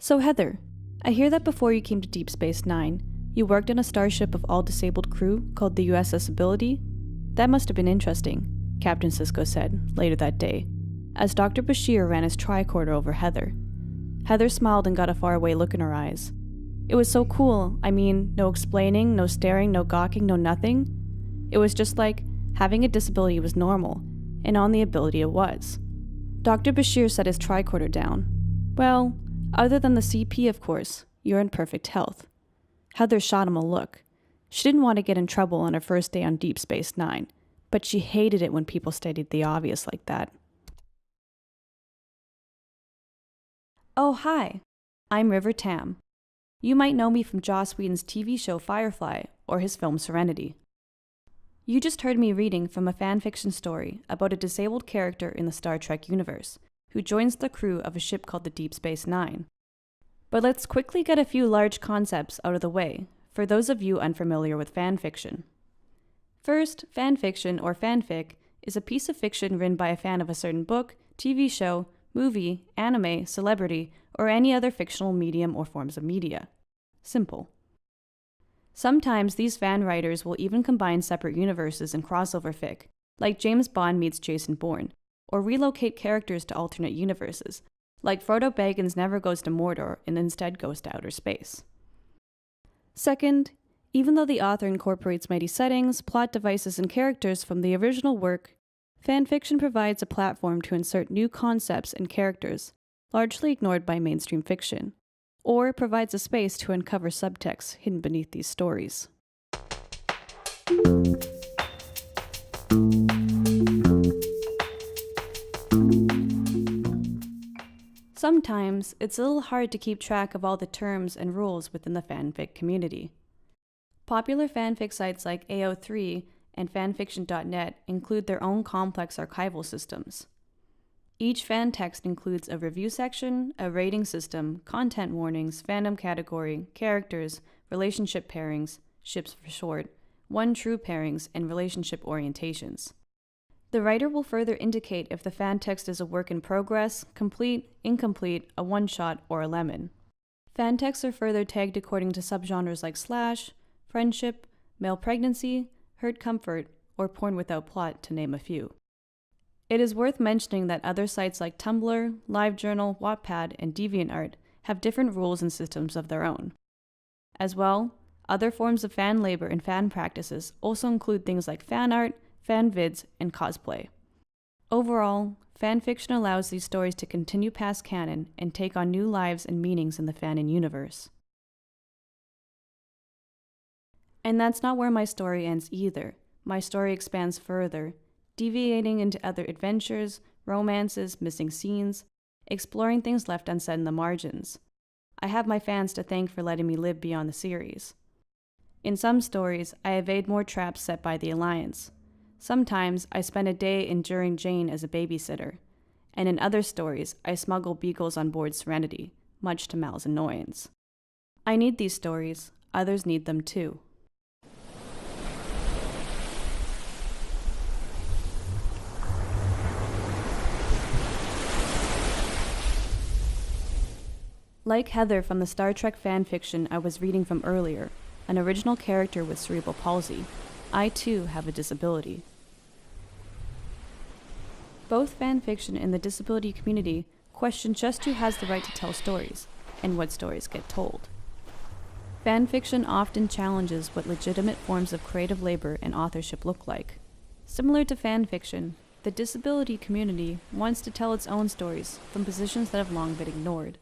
So Heather, I hear that before you came to Deep Space Nine, you worked on a starship of all-disabled crew called the USS Ability? That must have been interesting, Captain Sisko said, later that day, as Dr. Bashir ran his tricorder over Heather. Heather smiled and got a faraway look in her eyes. It was so cool. I mean, no explaining, no staring, no gawking, no nothing. It was just like, having a disability was normal, and on the Ability it was. Dr. Bashir set his tricorder down. Well, other than the CP, of course, you're in perfect health. Heather shot him a look. She didn't want to get in trouble on her first day on Deep Space Nine, but she hated it when people stated the obvious like that. Oh, hi. I'm River Tam. You might know me from Joss Whedon's TV show Firefly or his film Serenity. You just heard me reading from a fanfiction story about a disabled character in the Star Trek universe who joins the crew of a ship called the Deep Space Nine. But let's quickly get a few large concepts out of the way for those of you unfamiliar with fanfiction. First, fanfiction or fanfic is a piece of fiction written by a fan of a certain book, TV show, movie, anime, celebrity, or any other fictional medium or forms of media. Simple. Sometimes these fan writers will even combine separate universes in crossover fic, like James Bond meets Jason Bourne, or relocate characters to alternate universes, like Frodo Baggins never goes to Mordor and instead goes to outer space. Second, even though the author incorporates mighty settings, plot devices, and characters from the original work, fanfiction provides a platform to insert new concepts and characters, largely ignored by mainstream fiction, or provides a space to uncover subtext hidden beneath these stories. Sometimes, it's a little hard to keep track of all the terms and rules within the fanfic community. Popular fanfic sites like AO3 and fanfiction.net include their own complex archival systems. Each fan text includes a review section, a rating system, content warnings, fandom category, characters, relationship pairings, ships for short, one true pairings, and relationship orientations. The writer will further indicate if the fan text is a work in progress, complete, incomplete, a one-shot, or a lemon. Fan texts are further tagged according to subgenres like slash, friendship, male pregnancy, hurt comfort, or porn without plot, to name a few. It is worth mentioning that other sites like Tumblr, LiveJournal, Wattpad, and DeviantArt have different rules and systems of their own. As well, other forms of fan labor and fan practices also include things like fan art, fan vids, and cosplay. Overall, fanfiction allows these stories to continue past canon and take on new lives and meanings in the fanon universe. And that's not where my story ends either. My story expands further, deviating into other adventures, romances, missing scenes, exploring things left unsaid in the margins. I have my fans to thank for letting me live beyond the series. In some stories, I evade more traps set by the Alliance. Sometimes, I spend a day enduring Jane as a babysitter. And in other stories, I smuggle beagles on board Serenity, much to Mal's annoyance. I need these stories, others need them too. Like Heather from the Star Trek fanfiction I was reading from earlier, an original character with cerebral palsy, I too have a disability. Both fanfiction and the disability community question just who has the right to tell stories, and what stories get told. Fanfiction often challenges what legitimate forms of creative labor and authorship look like. Similar to fanfiction, the disability community wants to tell its own stories from positions that have long been ignored.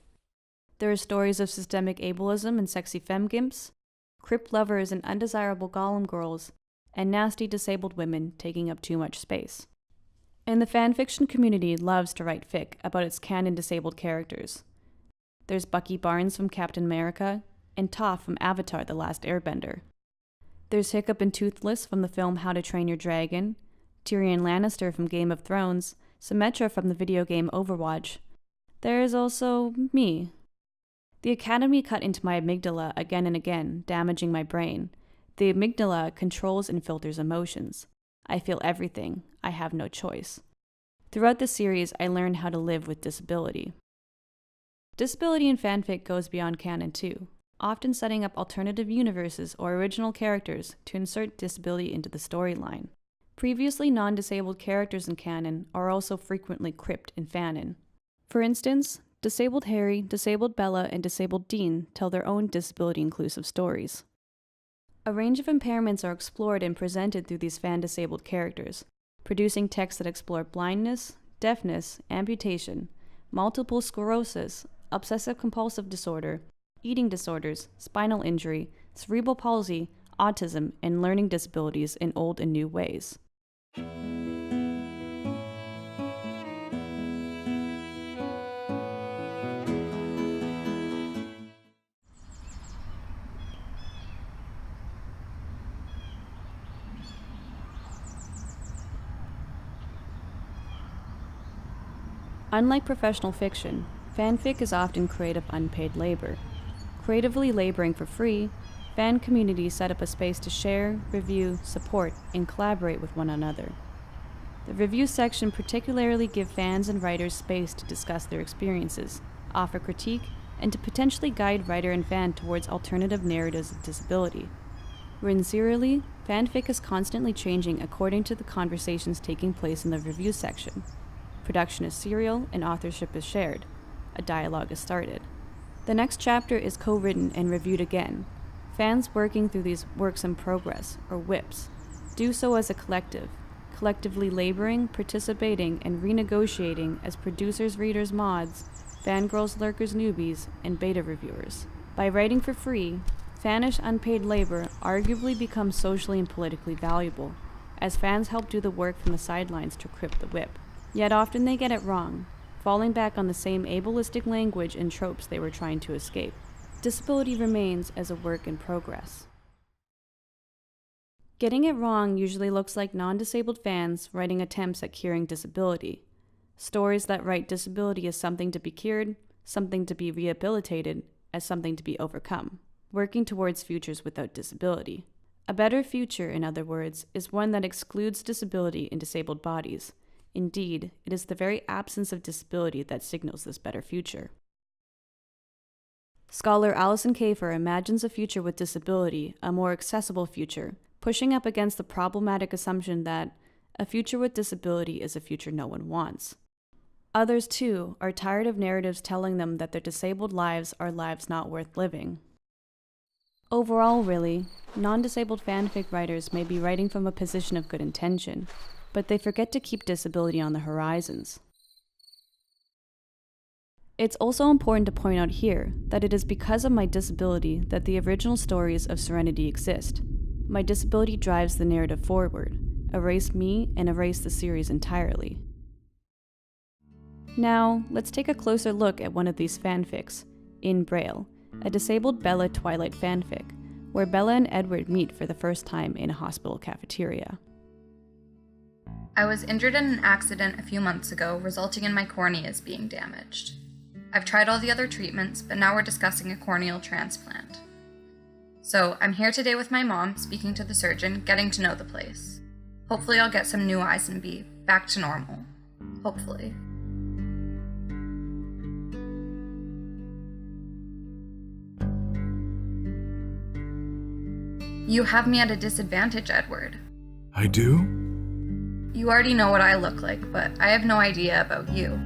There are stories of systemic ableism and sexy femgimps, crip lovers and undesirable golem girls, and nasty disabled women taking up too much space. And the fanfiction community loves to write fic about its canon disabled characters. There's Bucky Barnes from Captain America, and Toph from Avatar: The Last Airbender. There's Hiccup and Toothless from the film How to Train Your Dragon, Tyrion Lannister from Game of Thrones, Symmetra from the video game Overwatch. There's also me. The Academy cut into my amygdala again and again, damaging my brain. The amygdala controls and filters emotions. I feel everything. I have no choice. Throughout the series, I learned how to live with disability. Disability in fanfic goes beyond canon too, often setting up alternative universes or original characters to insert disability into the storyline. Previously non-disabled characters in canon are also frequently cripped in fanon. For instance, Disabled Harry, Disabled Bella, and Disabled Dean tell their own disability-inclusive stories. A range of impairments are explored and presented through these fan-disabled characters, producing texts that explore blindness, deafness, amputation, multiple sclerosis, obsessive-compulsive disorder, eating disorders, spinal injury, cerebral palsy, autism, and learning disabilities in old and new ways. Unlike professional fiction, fanfic is often creative unpaid labor. Creatively laboring for free, fan communities set up a space to share, review, support, and collaborate with one another. The review section particularly gives fans and writers space to discuss their experiences, offer critique, and to potentially guide writer and fan towards alternative narratives of disability. Written serially, fanfic is constantly changing according to the conversations taking place in the review section. Production is serial and authorship is shared. A dialogue is started. The next chapter is co-written and reviewed again. Fans working through these works in progress, or WIPs, do so as a collective, collectively laboring, participating, and renegotiating as producers, readers, mods, fangirls, lurkers, newbies, and beta reviewers. By writing for free, fanish unpaid labor arguably becomes socially and politically valuable, as fans help do the work from the sidelines to crip the WIP. Yet often they get it wrong, falling back on the same ableistic language and tropes they were trying to escape. Disability remains as a work in progress. Getting it wrong usually looks like non-disabled fans writing attempts at curing disability. Stories that write disability as something to be cured, something to be rehabilitated, as something to be overcome, working towards futures without disability. A better future, in other words, is one that excludes disability in disabled bodies. Indeed, it is the very absence of disability that signals this better future. Scholar Alison Kafer imagines a future with disability, a more accessible future, pushing up against the problematic assumption that a future with disability is a future no one wants. Others, too, are tired of narratives telling them that their disabled lives are lives not worth living. Overall, really, non-disabled fanfic writers may be writing from a position of good intention, but they forget to keep disability on the horizons. It's also important to point out here that it is because of my disability that the original stories of Serenity exist. My disability drives the narrative forward, erase me and erase the series entirely. Now, let's take a closer look at one of these fanfics, In Braille, a disabled Bella Twilight fanfic, where Bella and Edward meet for the first time in a hospital cafeteria. I was injured in an accident a few months ago, resulting in my corneas being damaged. I've tried all the other treatments, but now we're discussing a corneal transplant. So I'm here today with my mom, speaking to the surgeon, getting to know the place. Hopefully I'll get some new eyes and be back to normal. Hopefully. You have me at a disadvantage, Edward. I do? You already know what I look like, but I have no idea about you.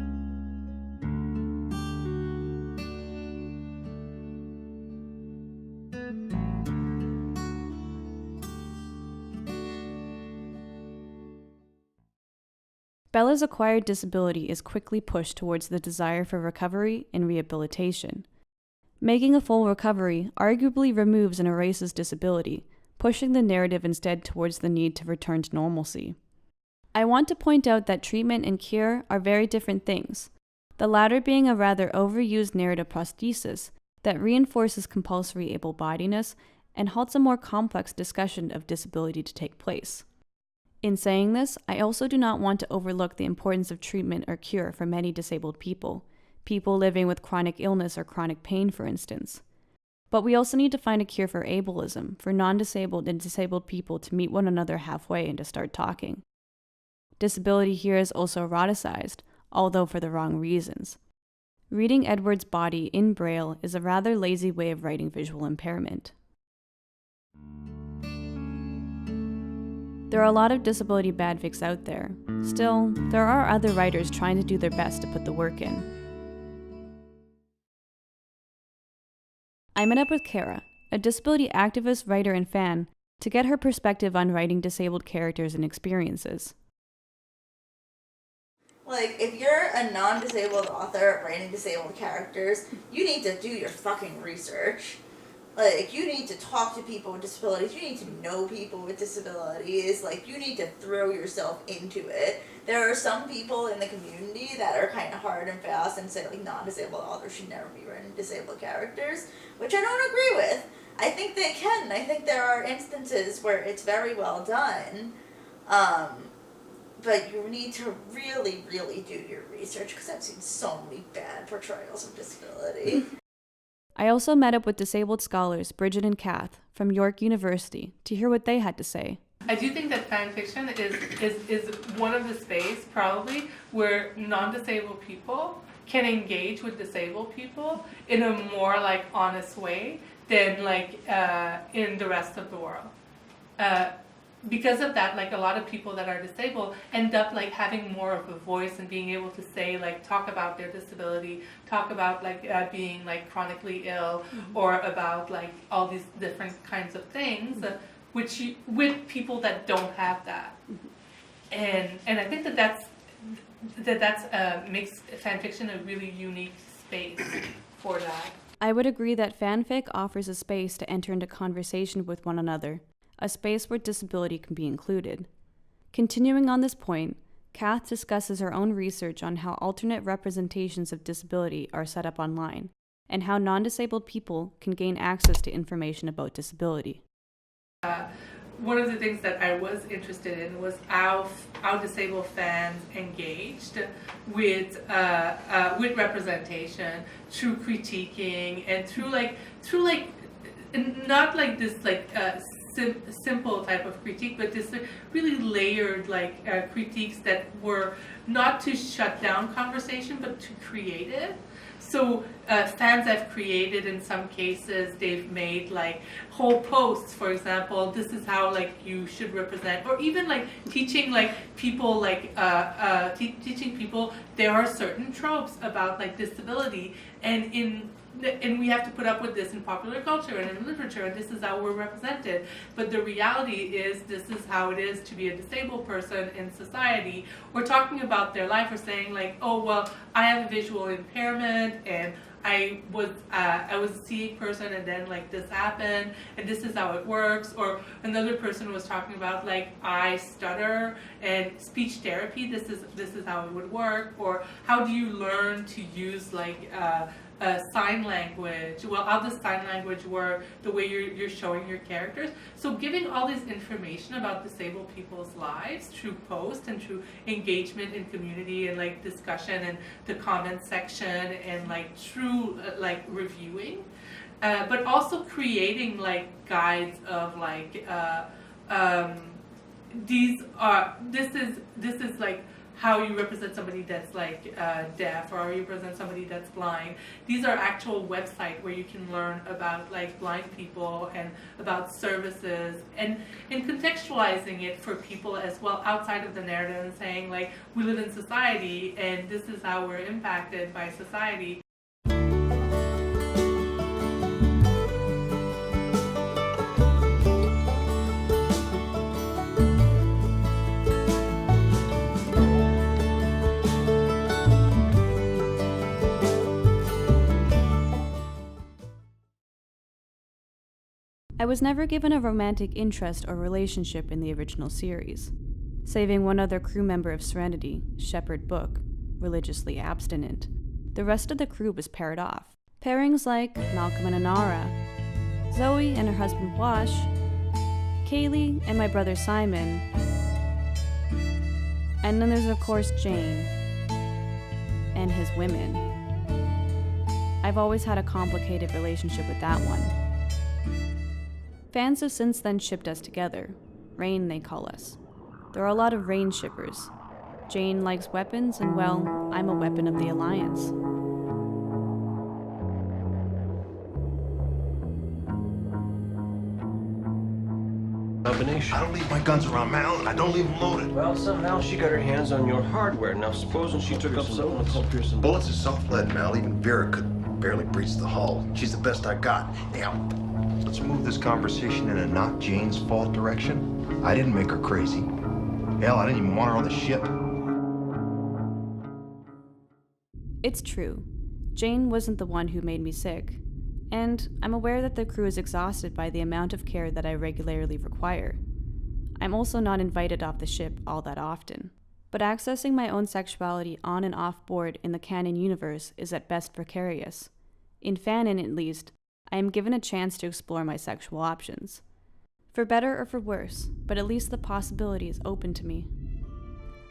Bella's acquired disability is quickly pushed towards the desire for recovery and rehabilitation. Making a full recovery arguably removes and erases disability, pushing the narrative instead towards the need to return to normalcy. I want to point out that treatment and cure are very different things, the latter being a rather overused narrative prosthesis that reinforces compulsory able-bodiedness and halts a more complex discussion of disability to take place. In saying this, I also do not want to overlook the importance of treatment or cure for many disabled people living with chronic illness or chronic pain, for instance. But we also need to find a cure for ableism, for non-disabled and disabled people to meet one another halfway and to start talking. Disability here is also eroticized, although for the wrong reasons. reading Edward's body in Braille is a rather lazy way of writing visual impairment. There are a lot of disability badfics out there. Still, there are other writers trying to do their best to put the work in. I met up with Kara, a disability activist, writer, and fan, to get her perspective on writing disabled characters and experiences. Like, if you're a non-disabled author writing disabled characters, you need to do your fucking research. Like, you need to talk to people with disabilities, you need to know people with disabilities, like, you need to throw yourself into it. There are some people in the community that are kind of hard and fast and say, like, non-disabled authors should never be writing disabled characters, which I don't agree with. I think they can. I think there are instances where it's very well done, but you need to really, really do your research, because I've seen so many bad portrayals of disability. I also met up with disabled scholars Bridget and Kath from York University to hear what they had to say. I do think that fanfiction is one of the space probably where non-disabled people can engage with disabled people in a more like honest way than like in the rest of the world. Because of that, like a lot of people that are disabled end up like having more of a voice and being able to say, like, talk about their disability, talk about like being like chronically ill, or about like all these different kinds of things, with people that don't have that. And I think that makes fanfiction a really unique space for that. I would agree that fanfic offers a space to enter into conversation with one another, a space where disability can be included. Continuing on this point, Kath discusses her own research on how alternate representations of disability are set up online, and how non-disabled people can gain access to information about disability. One of the things that I was interested in was how disabled fans engaged with representation through critiquing and through not like this like simple type of critique, but this really layered like critiques that were not to shut down conversation but to create it. So fans have created, in some cases, they've made like whole posts, for example, this is how like you should represent, or even like teaching like people like teaching people there are certain tropes about like disability, and we have to put up with this in popular culture and in literature, and this is how we're represented. But the reality is, this is how it is to be a disabled person in society. We're talking about their life. We're saying like, oh, well, I have a visual impairment, and I was a seeing person, and then like this happened, and this is how it works. Or another person was talking about like, I stutter, and speech therapy, this is how it would work. Or how do you learn to use like sign language? Well, how does sign language work, the way you're showing your characters? So giving all this information about disabled people's lives through posts and through engagement in community and like discussion and the comment section and like through like reviewing, but also creating like guides of like this is like how you represent somebody that's like deaf, or how you represent somebody that's blind. These are actual websites where you can learn about like blind people and about services, and contextualizing it for people as well outside of the narrative, and saying like, we live in society and this is how we're impacted by society. I was never given a romantic interest or relationship in the original series, saving one other crew member of Serenity, Shepherd Book, religiously abstinent. The rest of the crew was paired off. Pairings like Malcolm and Anara, Zoe and her husband Wash, Kaylee and my brother Simon, and then there's of course Jane and his women. I've always had a complicated relationship with that one. Fans have since then shipped us together. Rain, they call us. There are a lot of Rain shippers. Jane likes weapons, and well, I'm a weapon of the Alliance. Combination. I don't leave my guns around Mal, I don't leave them loaded. Well, somehow she got her hands on your hardware. Now, supposing she took up some Bullets are soft-lead, Mal. Even Vera could barely breach the hull. She's the best I got. Now, let's move this conversation in a not Jane's fault direction. I didn't make her crazy. Hell, I didn't even want her on the ship. It's true. Jane wasn't the one who made me sick. And I'm aware that the crew is exhausted by the amount of care that I regularly require. I'm also not invited off the ship all that often. But accessing my own sexuality on and off board in the canon universe is at best precarious. In fanon, at least, I am given a chance to explore my sexual options. For better or for worse, but at least the possibility is open to me.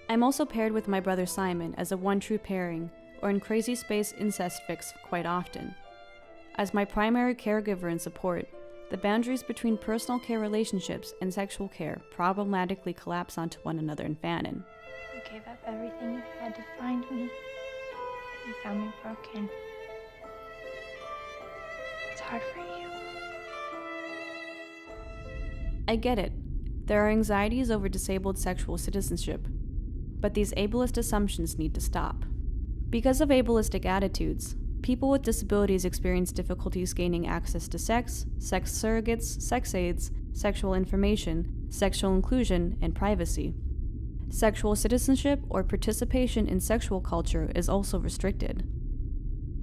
I'm also paired with my brother Simon as a one true pairing, or in crazy space incest fics quite often. As my primary caregiver and support, the boundaries between personal care relationships and sexual care problematically collapse onto one another in fanon. You gave up everything you had to find me. You found me broken. It's hard for you. I get it. There are anxieties over disabled sexual citizenship, but these ableist assumptions need to stop. Because of ableistic attitudes, people with disabilities experience difficulties gaining access to sex, sex surrogates, sex aids, sexual information, sexual inclusion, and privacy. Sexual citizenship or participation in sexual culture is also restricted.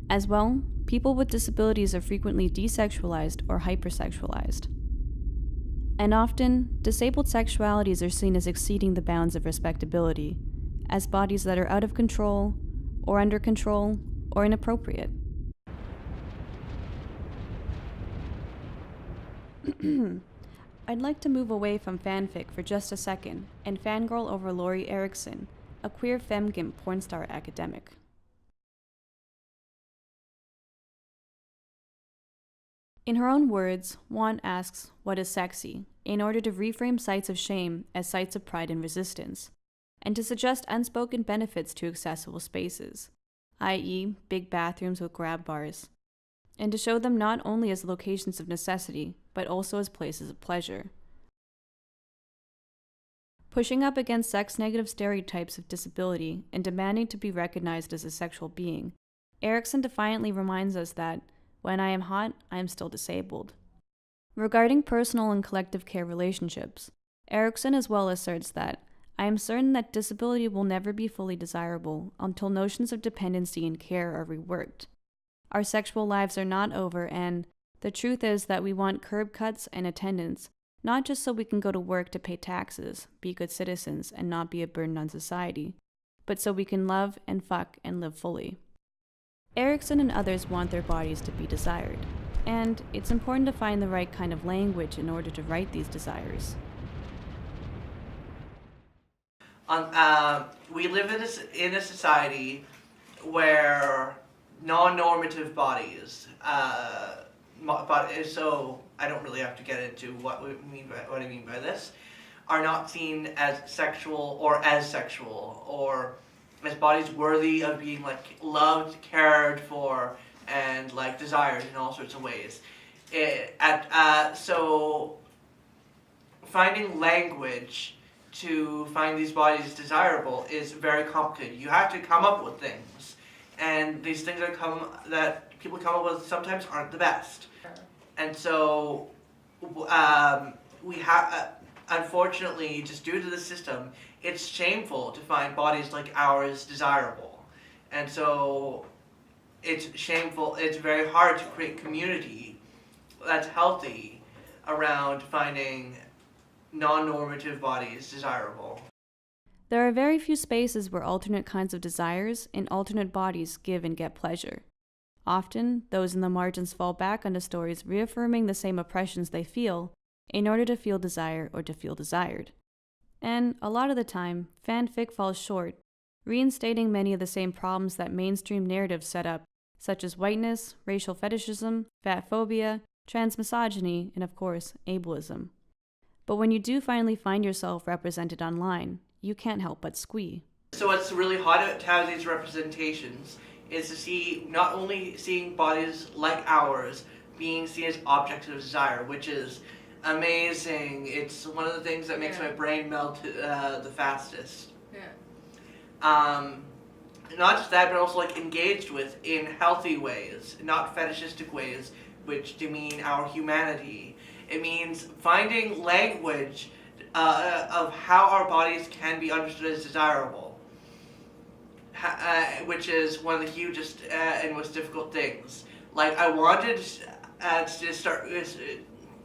As well, people with disabilities are frequently desexualized or hypersexualized. And often, disabled sexualities are seen as exceeding the bounds of respectability, as bodies that are out of control, or under control, or inappropriate. I'd like to move away from fanfic for just a second and fangirl over Lori Erickson, a queer femgimp porn star academic. In her own words, Wan asks, "What is sexy?" in order to reframe sites of shame as sites of pride and resistance, and to suggest unspoken benefits to accessible spaces, i.e., big bathrooms with grab bars, and to show them not only as locations of necessity, but also as places of pleasure. Pushing up against sex-negative stereotypes of disability and demanding to be recognized as a sexual being, Erickson defiantly reminds us that, when I am hot, I am still disabled. Regarding personal and collective care relationships, Erickson as well asserts that, I am certain that disability will never be fully desirable until notions of dependency and care are reworked. Our sexual lives are not over, and the truth is that we want curb cuts and attendance, not just so we can go to work to pay taxes, be good citizens, and not be a burden on society, but so we can love and fuck and live fully. Erickson and others want their bodies to be desired, and it's important to find the right kind of language in order to write these desires. We live in a society where non-normative bodies, so I don't really have to get into what I mean by this, are not seen as sexual or as bodies worthy of being like loved, cared for, and like desired in all sorts of ways. So finding language to find these bodies desirable is very complicated. You have to come up with things, and these things that people come up with sometimes aren't the best. And so we have, unfortunately, just due to the system, it's shameful to find bodies like ours desirable. And so it's shameful, it's very hard to create community that's healthy around finding non-normative bodies desirable. There are very few spaces where alternate kinds of desires and alternate bodies give and get pleasure. Often, those in the margins fall back onto stories reaffirming the same oppressions they feel in order to feel desire or to feel desired. And a lot of the time, fanfic falls short, reinstating many of the same problems that mainstream narratives set up, such as whiteness, racial fetishism, fat phobia, transmisogyny, and of course, ableism. But when you do finally find yourself represented online, you can't help but squee. So what's really hard to have these representations is to see, not only seeing bodies like ours being seen as objects of desire, which is amazing. It's one of the things that makes Yeah. my brain melt the fastest. Yeah. Not just that, but also like engaged with in healthy ways, not fetishistic ways, which demean our humanity. It means finding language of how our bodies can be understood as desirable, which is one of the hugest and most difficult things. Like, I wanted to start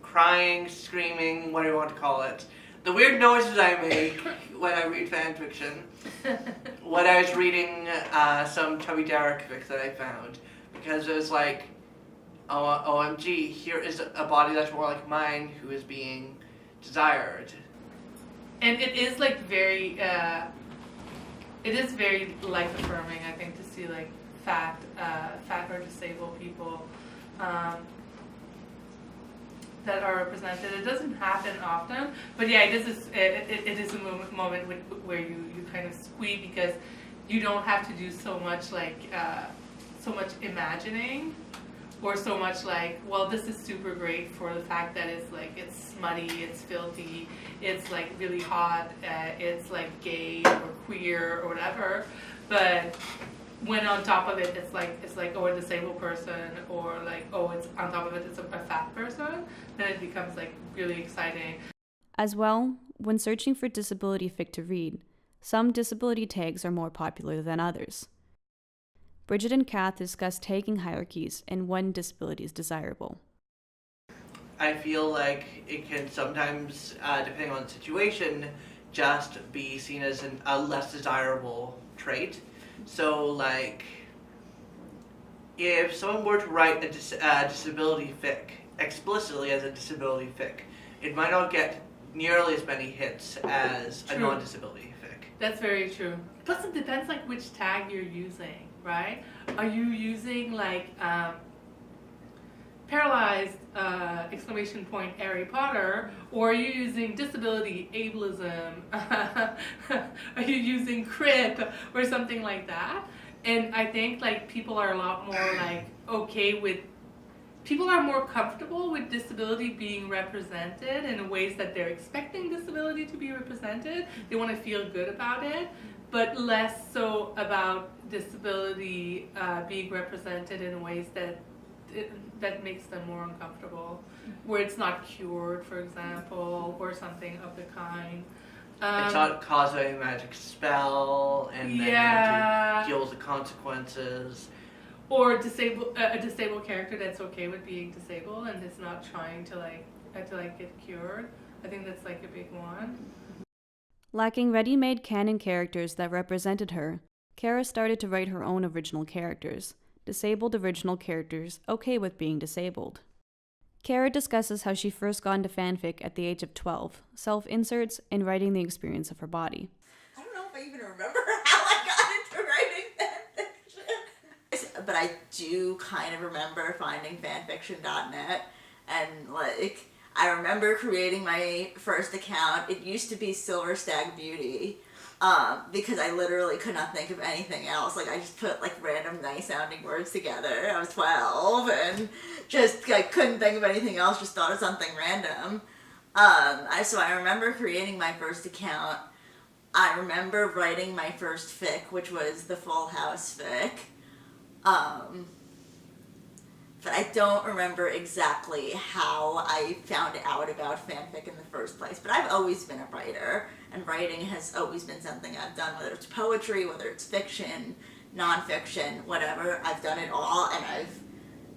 crying, screaming, what do you want to call it. The weird noises I make when I read fan fiction. When I was reading some Chubby Derek fic that I found. Because it was like, oh, OMG, here is a body that's more like mine who is being desired. And it is like very, it is very life affirming, I think, to see like fat or disabled people that are represented. It doesn't happen often, but yeah, it is a moment where you kind of squeeze, because you don't have to do so much like so much imagining, or so much like, well, this is super great for the fact that it's like, it's smutty, it's filthy, it's like really hot, it's like gay or queer or whatever, but when on top of it, it's like oh, a disabled person, or like, oh, it's on top of it, it's a fat person, then it becomes like really exciting. As well, when searching for disability fic to read, some disability tags are more popular than others. Bridget and Kath discuss tagging hierarchies and when disability is desirable. I feel like it can sometimes, depending on the situation, just be seen as a less desirable trait. So, like, if someone were to write a disability fic explicitly as a disability fic, it might not get nearly as many hits as a non-disability fic. That's very true. Plus, it depends like which tag you're using, right? Are you using like paralyzed exclamation point Harry Potter, or are you using disability ableism? Are you using crip or something like that? And I think like people are a lot more like people are more comfortable with disability being represented in ways that they're expecting disability to be represented. They want to feel good about it, but less so about disability being represented in ways that makes them more uncomfortable, where it's not cured, for example, or something of the kind. It's not caused by a magic spell, and then you have to deal with the consequences. Or a disabled character that's okay with being disabled and is not trying to get cured. I think that's like a big one. Lacking ready-made canon characters that represented her, Kara started to write her own original characters, disabled original characters okay with being disabled. Kara discusses how she first got into fanfic at the age of 12, self-inserts, and writing the experience of her body. I don't know if I even remember how I got into writing fanfiction. But I do kind of remember finding fanfiction.net, and like, I remember creating my first account. It used to be Silver Stag Beauty, because I literally could not think of anything else. Like, I just put like random nice sounding words together. I was 12 and just like couldn't think of anything else, just thought of something random. So I remember creating my first account. I remember writing my first fic, which was the Full House fic. But I don't remember exactly how I found out about fanfic in the first place. But I've always been a writer, and writing has always been something I've done, whether it's poetry, whether it's fiction, nonfiction, whatever. I've done it all, and I've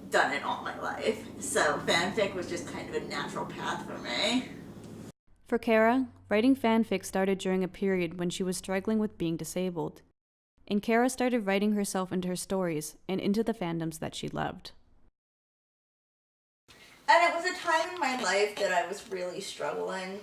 done it all my life. So fanfic was just kind of a natural path for me. For Kara, writing fanfic started during a period when she was struggling with being disabled. And Kara started writing herself into her stories and into the fandoms that she loved. And it was a time in my life that I was really struggling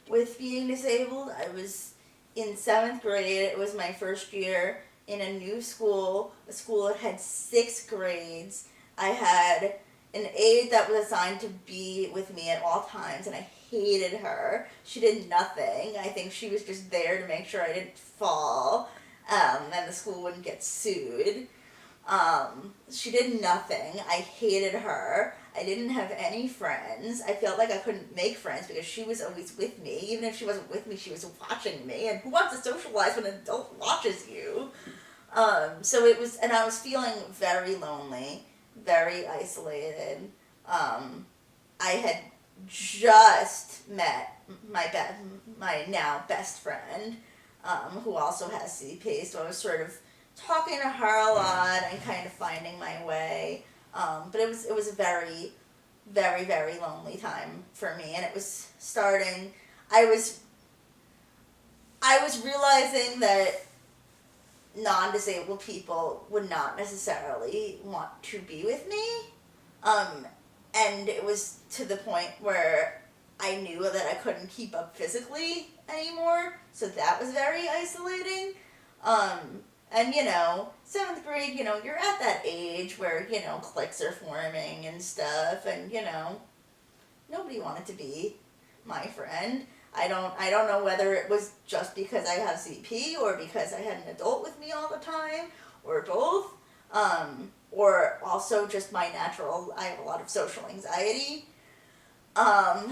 with being disabled. I was in 7th grade. It was my first year in a new school, a school that had 6 grades. I had an aide that was assigned to be with me at all times, and I hated her. She did nothing. I think she was just there to make sure I didn't fall, and the school wouldn't get sued. She did nothing. I hated her. I didn't have any friends. I felt like I couldn't make friends because she was always with me. Even if she wasn't with me, she was watching me. And who wants to socialize when an adult watches you? So it was, and I was feeling very lonely, very isolated. I had just met my now best friend, who also has CP, so I was sort of talking to her a lot and kind of finding my way. But it was a very, very, very lonely time for me, and it was starting. I was realizing that non-disabled people would not necessarily want to be with me, and it was to the point where I knew that I couldn't keep up physically anymore, so that was very isolating. And, 7th grade, you're at that age where, cliques are forming and stuff, and, nobody wanted to be my friend. I don't know whether it was just because I have CP or because I had an adult with me all the time, or both, or also just my natural, I have a lot of social anxiety.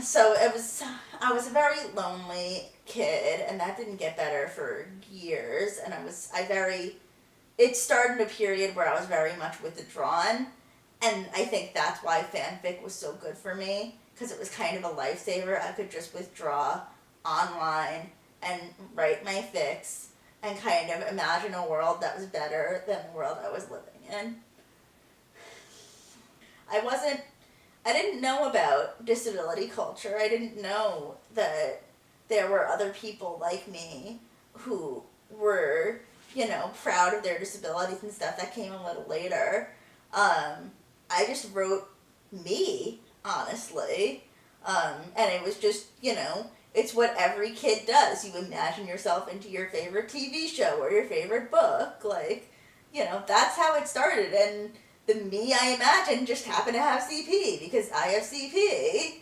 So I was a very lonely kid, and that didn't get better for years, and it started a period where I was very much withdrawn, and I think that's why fanfic was so good for me, because it was kind of a lifesaver. I could just withdraw online and write my fics, and kind of imagine a world that was better than the world I was living in. I didn't know about disability culture. I didn't know that there were other people like me who were, proud of their disabilities and stuff. That came a little later. I just wrote me, honestly. And it was just, it's what every kid does. You imagine yourself into your favorite TV show or your favorite book. That's how it started. And the me I imagined just happened to have CP because I have CP.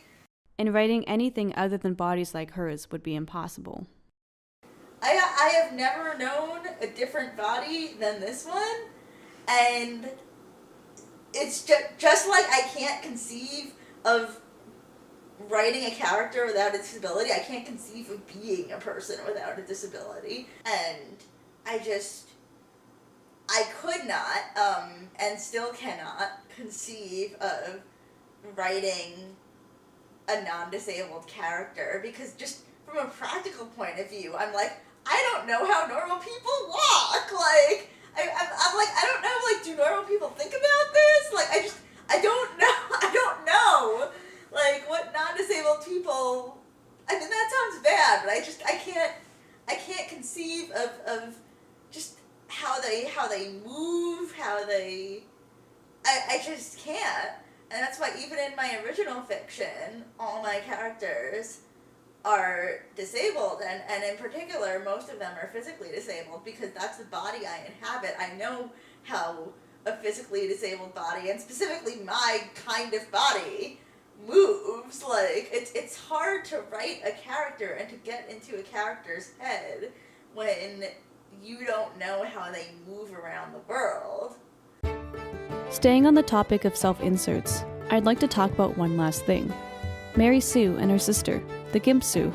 And writing anything other than bodies like hers would be impossible. I have never known a different body than this one, and it's just like I can't conceive of writing a character without a disability. I can't conceive of being a person without a disability, and I could not, and still cannot conceive of writing a non-disabled character, because just from a practical point of view, I'm like, I don't know how normal people walk. I'm like, I don't know, do normal people think about this? I don't know, what non-disabled people, I mean, that sounds bad, but I can't conceive of just how they move, I just can't. And that's why even in my original fiction, all my characters are disabled, and in particular, most of them are physically disabled, because that's the body I inhabit. I know how a physically disabled body, and specifically my kind of body, moves. It's hard to write a character and to get into a character's head when you don't know how they move around the world. Staying on the topic of self-inserts, I'd like to talk about one last thing. Mary Sue and her sister, the Gimp Sue.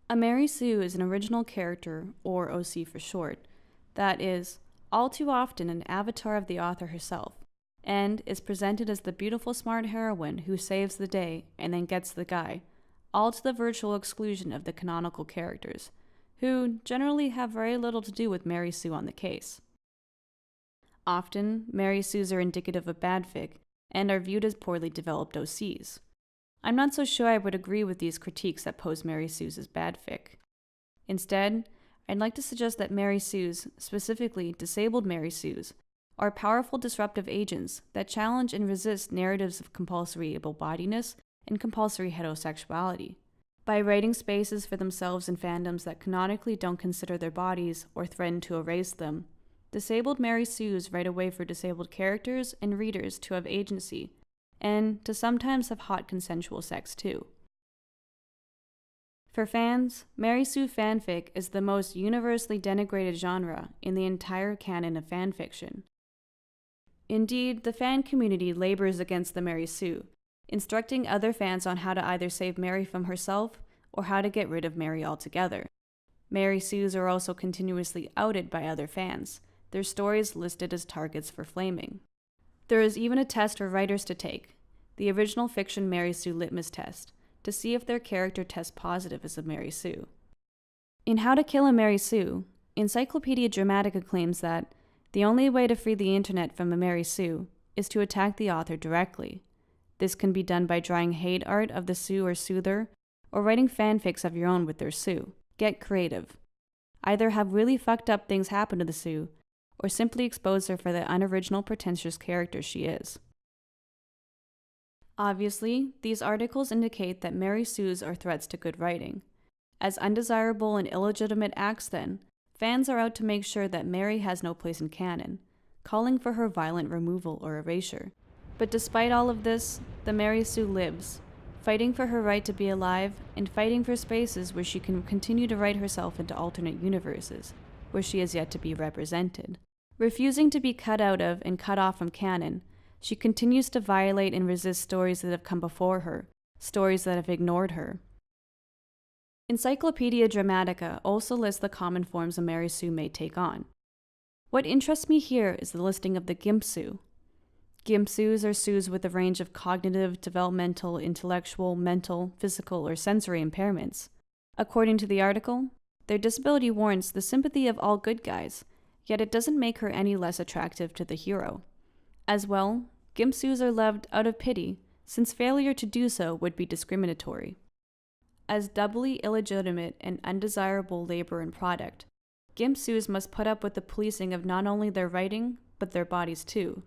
A Mary Sue is an original character, or OC for short, that is, all too often an avatar of the author herself, and is presented as the beautiful smart heroine who saves the day and then gets the guy, all to the virtual exclusion of the canonical characters, who generally have very little to do with Mary Sue on the case. Often, Mary Sues are indicative of bad fic, and are viewed as poorly developed OCs. I'm not so sure I would agree with these critiques that pose Mary Sues as bad fic. Instead, I'd like to suggest that Mary Sues, specifically disabled Mary Sues, are powerful disruptive agents that challenge and resist narratives of compulsory able-bodiedness and compulsory heterosexuality. By writing spaces for themselves in fandoms that canonically don't consider their bodies or threaten to erase them, disabled Mary Sues write a way for disabled characters and readers to have agency, and to sometimes have hot consensual sex too. For fans, Mary Sue fanfic is the most universally denigrated genre in the entire canon of fanfiction. Indeed, the fan community labors against the Mary Sue, instructing other fans on how to either save Mary from herself or how to get rid of Mary altogether. Mary Sues are also continuously outed by other fans, their stories listed as targets for flaming. There is even a test for writers to take, the original fiction Mary Sue litmus test, to see if their character tests positive as a Mary Sue. In How to Kill a Mary Sue, Encyclopedia Dramatica claims that the only way to free the internet from a Mary Sue is to attack the author directly. This can be done by drawing hate art of the Sue or soother, or writing fanfics of your own with their Sue. Get creative. Either have really fucked up things happen to the Sue, or simply expose her for the unoriginal pretentious character she is. Obviously, these articles indicate that Mary Sues are threats to good writing. As undesirable and illegitimate acts then, fans are out to make sure that Mary has no place in canon, calling for her violent removal or erasure. But despite all of this, the Mary Sue lives, fighting for her right to be alive and fighting for spaces where she can continue to write herself into alternate universes, where she is yet to be represented. Refusing to be cut out of and cut off from canon, she continues to violate and resist stories that have come before her, stories that have ignored her. Encyclopedia Dramatica also lists the common forms a Mary Sue may take on. What interests me here is the listing of the Gimp Sue. Gimp Sues are Sues with a range of cognitive, developmental, intellectual, mental, physical, or sensory impairments. According to the article, their disability warrants the sympathy of all good guys, yet it doesn't make her any less attractive to the hero. As well, Gimp Sues are loved out of pity, since failure to do so would be discriminatory. As doubly illegitimate and undesirable labor and product, Gimp Sues must put up with the policing of not only their writing, but their bodies too.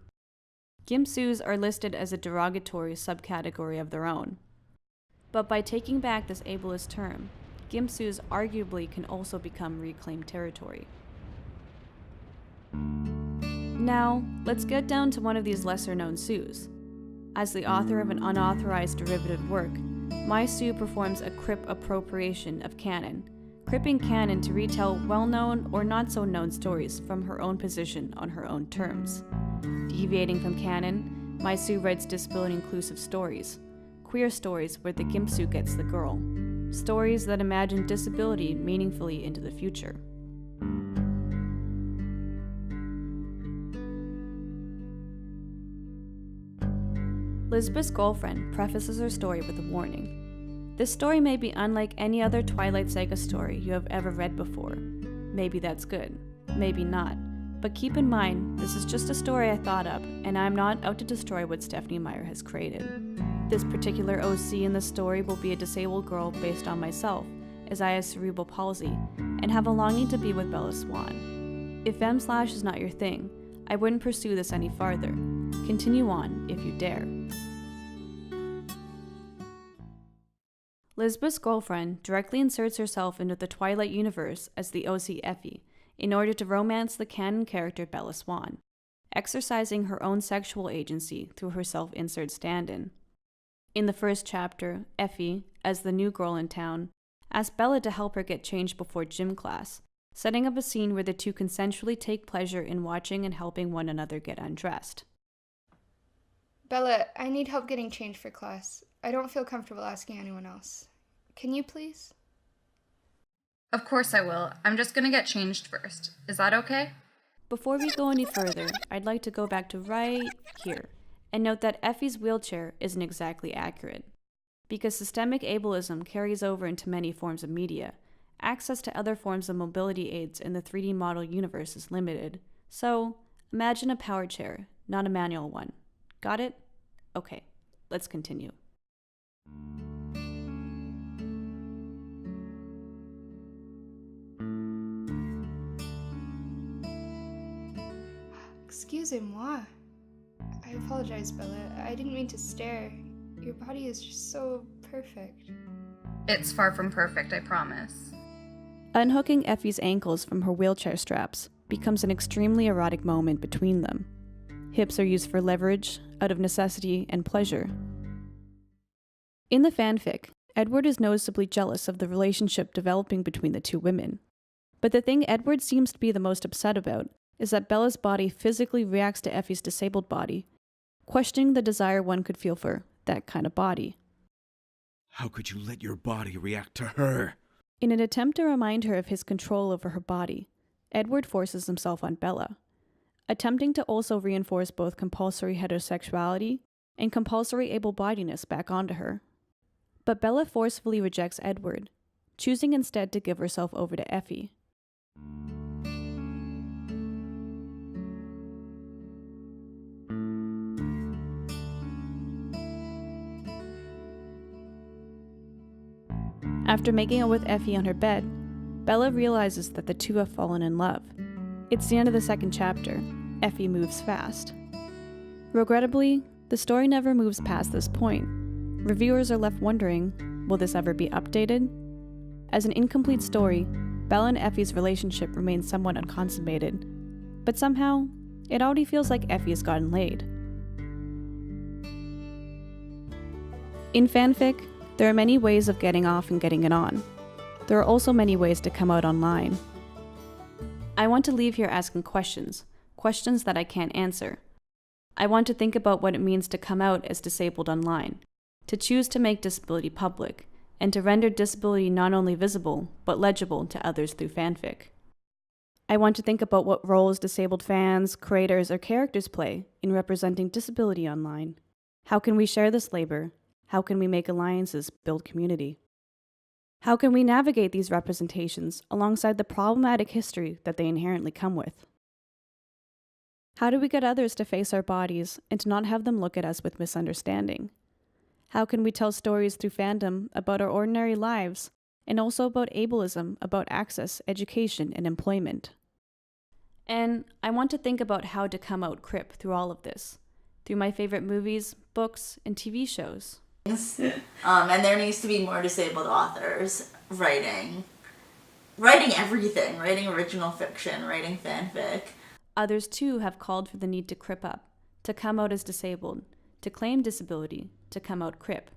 Gimp Sues are listed as a derogatory subcategory of their own. But by taking back this ableist term, Gimp Sues arguably can also become reclaimed territory. Now, let's get down to one of these lesser-known Sues. As the author of an unauthorized derivative work, my Sue performs a crip appropriation of canon, cripping canon to retell well-known or not-so-known stories from her own position on her own terms. Deviating from canon, my Sue writes disability-inclusive stories, queer stories where the Gimp Sue gets the girl, stories that imagine disability meaningfully into the future. Lisbeth's girlfriend prefaces her story with a warning. This story may be unlike any other Twilight Saga story you have ever read before. Maybe that's good, maybe not, but keep in mind this is just a story I thought up, and I'm not out to destroy what Stephanie Meyer has created. This particular OC in the story will be a disabled girl based on myself, as I have cerebral palsy, and have a longing to be with Bella Swan. If M/ is not your thing, I wouldn't pursue this any farther. Continue on if you dare. Lisbeth's girlfriend directly inserts herself into the Twilight universe as the OC Effie in order to romance the canon character Bella Swan, exercising her own sexual agency through her self-insert stand-in. In the first chapter, Effie, as the new girl in town, asks Bella to help her get changed before gym class, setting up a scene where the two consensually take pleasure in watching and helping one another get undressed. Bella, I need help getting changed for class. I don't feel comfortable asking anyone else. Can you please? Of course I will. I'm just gonna get changed first. Is that okay? Before we go any further, I'd like to go back to right here and note that Effie's wheelchair isn't exactly accurate. Because systemic ableism carries over into many forms of media, access to other forms of mobility aids in the 3D model universe is limited. So, imagine a power chair, not a manual one. Got it? Okay, let's continue. Excusez-moi. I apologize, Bella. I didn't mean to stare. Your body is just so perfect. It's far from perfect, I promise. Unhooking Effie's ankles from her wheelchair straps becomes an extremely erotic moment between them. Hips are used for leverage, out of necessity and pleasure. In the fanfic, Edward is noticeably jealous of the relationship developing between the two women. But the thing Edward seems to be the most upset about is that Bella's body physically reacts to Effie's disabled body, questioning the desire one could feel for that kind of body. How could you let your body react to her? In an attempt to remind her of his control over her body, Edward forces himself on Bella, attempting to also reinforce both compulsory heterosexuality and compulsory able-bodiedness back onto her. But Bella forcefully rejects Edward, choosing instead to give herself over to Effie. After making out with Effie on her bed, Bella realizes that the two have fallen in love. It's the end of the second chapter. Effie moves fast. Regrettably, the story never moves past this point. Reviewers are left wondering, will this ever be updated? As an incomplete story, Bella and Effie's relationship remains somewhat unconsummated, but somehow, it already feels like Effie has gotten laid. In fanfic, there are many ways of getting off and getting it on. There are also many ways to come out online. I want to leave here asking questions that I can't answer. I want to think about what it means to come out as disabled online, to choose to make disability public, and to render disability not only visible, but legible to others through fanfic. I want to think about what roles disabled fans, creators, or characters play in representing disability online. How can we share this labor? How can we make alliances, build community? How can we navigate these representations alongside the problematic history that they inherently come with? How do we get others to face our bodies and to not have them look at us with misunderstanding? How can we tell stories through fandom about our ordinary lives and also about ableism, about access, education, and employment? And I want to think about how to come out crip through all of this, through my favorite movies, books, and TV shows. And there needs to be more disabled authors writing everything, writing original fiction, writing fanfic. Others too have called for the need to crip up, to come out as disabled, to claim disability, to come out crip.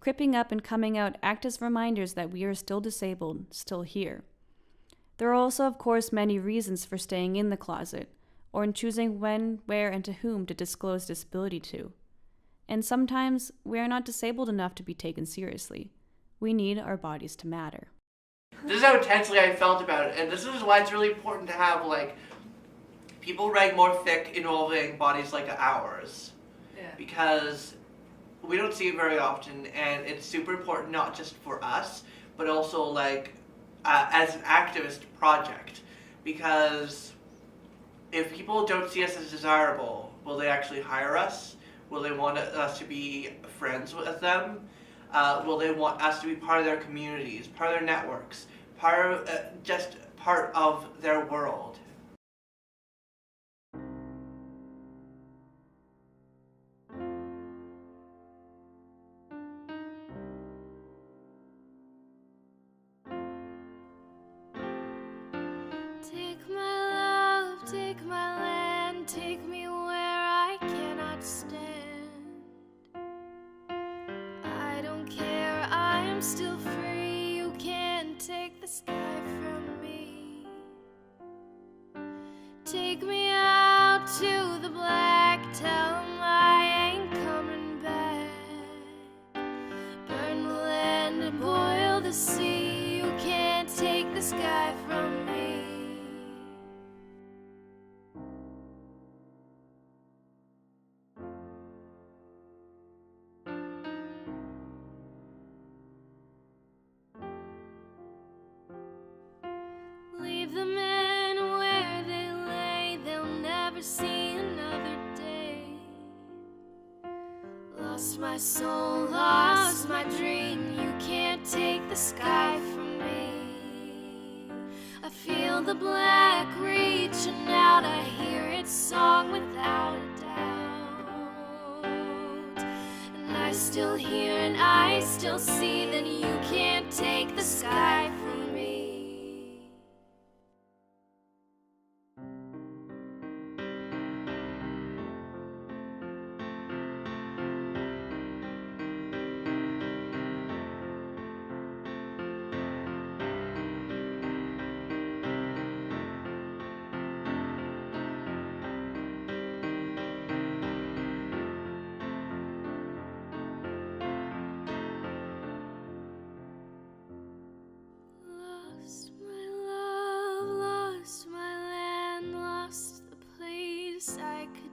Cripping up and coming out act as reminders that we are still disabled, still here. There are also, of course, many reasons for staying in the closet, or in choosing when, where, and to whom to disclose disability to. And sometimes we are not disabled enough to be taken seriously. We need our bodies to matter. This is how intensely I felt about it, and this is why it's really important to have, people write more fic involving bodies like ours. Yeah. Because we don't see it very often, and it's super important not just for us, but also, as an activist project. Because if people don't see us as desirable, will they actually hire us? Will they want us to be friends with them? Will they want us to be part of their communities, part of their networks, just part of their world? Take my love, take my land, take me where I cannot stand. I don't care, I am still free, you can't take the sky from me. Take me out to the black, tell 'em I ain't coming back. Burn the land and boil the sea, you can't take the sky from me. Leave the men where they lay, they'll never see another day. Lost my soul, lost my dream, you can't take the sky from me. I feel the black reaching out, I hear its song without a doubt. And I still hear and I still see that you can't take the sky from me.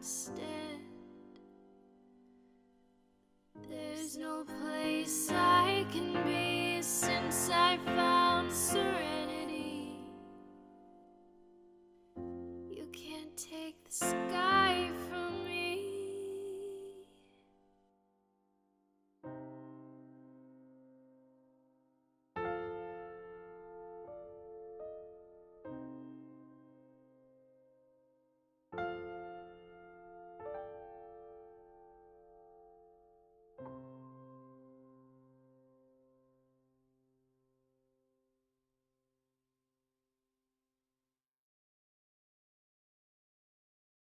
stay.